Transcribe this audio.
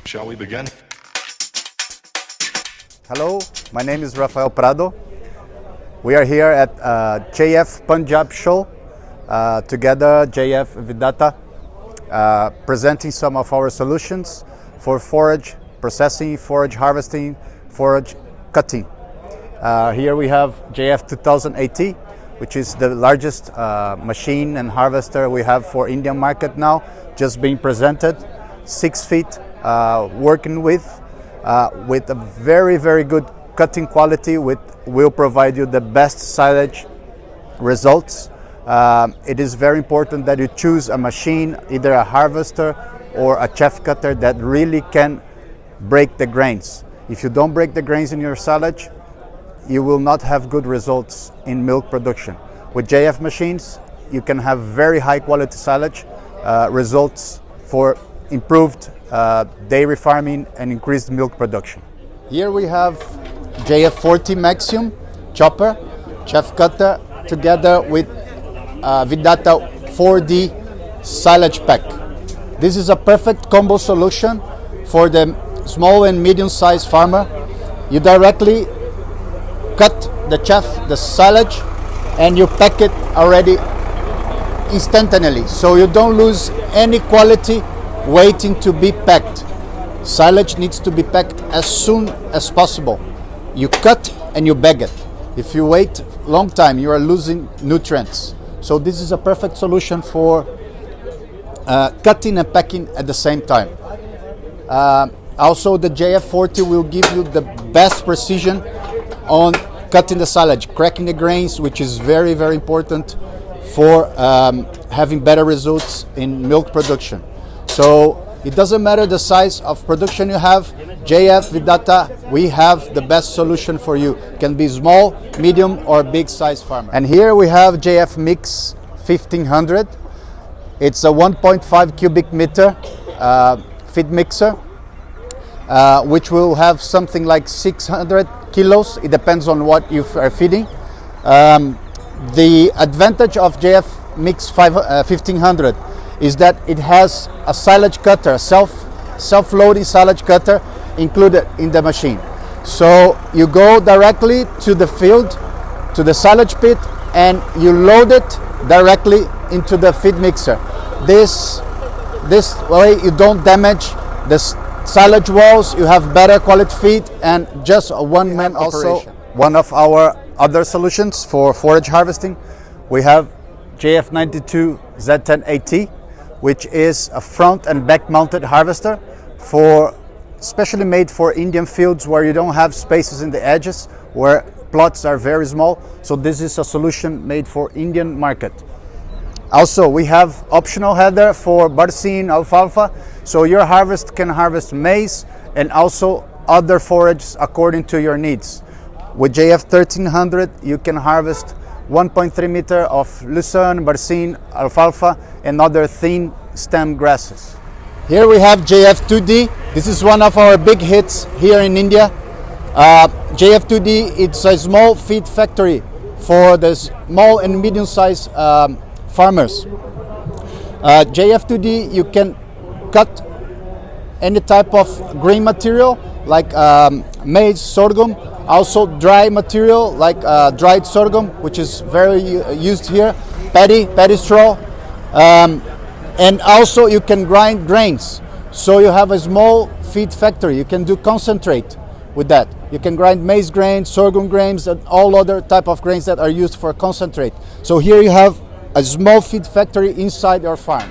Shall we begin? Hello, my name is Rafael Prado. We are here at JF Punjab show, together JF Vidhata, presenting some of our solutions for forage processing, forage harvesting, forage cutting. Here we have JF 2080, which is the largest machine and harvester we have for Indian market now, just being presented. 6 feet, working with a very, very good cutting quality, will provide you the best silage results. It is very important that you choose a machine, either a harvester or a chaff cutter, that really can break the grains. If you don't break the grains in your silage, you will not have good results in milk production. With JF machines, you can have very high quality silage results for improved dairy farming and increased milk production. Here we have JF 40 Maximum chopper, chaff cutter, together with Vidhata 4D silage pack. This is a perfect combo solution for the small and medium-sized farmer. You directly cut the chaff, the silage, and you pack it already instantaneously, so you don't lose any quality waiting to be packed. Silage needs to be packed as soon as possible. You cut and you bag it. If you wait a long time, you are losing nutrients. So this is a perfect solution for cutting and packing at the same time. Also, the JF40 will give you the best precision on cutting the silage, cracking the grains, which is very, very important for having better results in milk production. So it doesn't matter the size of production you have, JF Vidhata, we have the best solution for you. It can be small, medium or big size farmer. And here we have JF Mix 1500. It's a 1.5 cubic meter feed mixer, which will have something like 600 kilos. It depends on what you are feeding. The advantage of JF Mix 1500 is that it has a silage cutter, a self-loading silage cutter included in the machine. So you go directly to the field, to the silage pit, and you load it directly into the feed mixer. This way you don't damage the silage walls, you have better quality feed, and just a one-man operation. One of our other solutions for forage harvesting, we have JF92 Z10AT, which is a front and back mounted harvester specially made for Indian fields where you don't have spaces in the edges, where plots are very small. So this is a solution made for Indian market. Also, we have optional header for barcine, alfalfa, so your harvest can harvest maize and also other forages according to your needs. With JF 1300, you can harvest 1.3 meter of lucerne, barcine, alfalfa, and other thin stem grasses. Here we have JF 2D. This is one of our big hits here in India. JF 2D, it's a small feed factory for the small and medium-sized farmers. JF 2D, you can cut any type of grain material like maize, sorghum, also dry material like dried sorghum, which is very used here, paddy straw, and also you can grind grains. So you have a small feed factory, you can do concentrate with that. You can grind maize grains, sorghum grains, and all other type of grains that are used for concentrate. So here you have a small feed factory inside your farm.